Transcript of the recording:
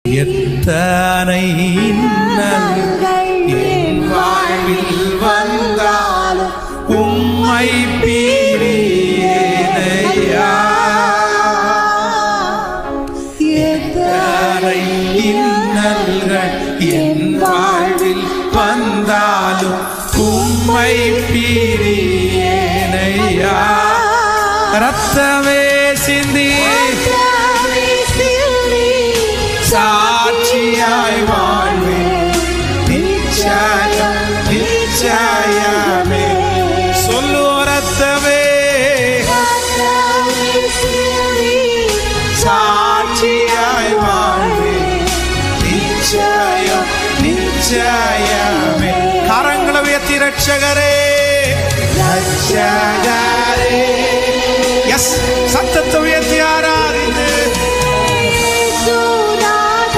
எத்தனை இன்னல்கள் என் வாழ்வில் வந்தாலும் உம்மை பிரியேனையா. எத்தனை இன்னல்கள் என் வாழ்வில் வந்தாலும் உம்மை பிரியேனையா. ரத்தமே சிந்தி சாட்சியாய் வாழ்வேன் நிச்சயம் நிச்சயமே. சொல்லு ரத்தமே சாட்சியாய் வாழ்வேன் நிச்சயம் நிச்சயமே. கரங்களை உயர்த்தி ரட்சகரே ரட்சகரே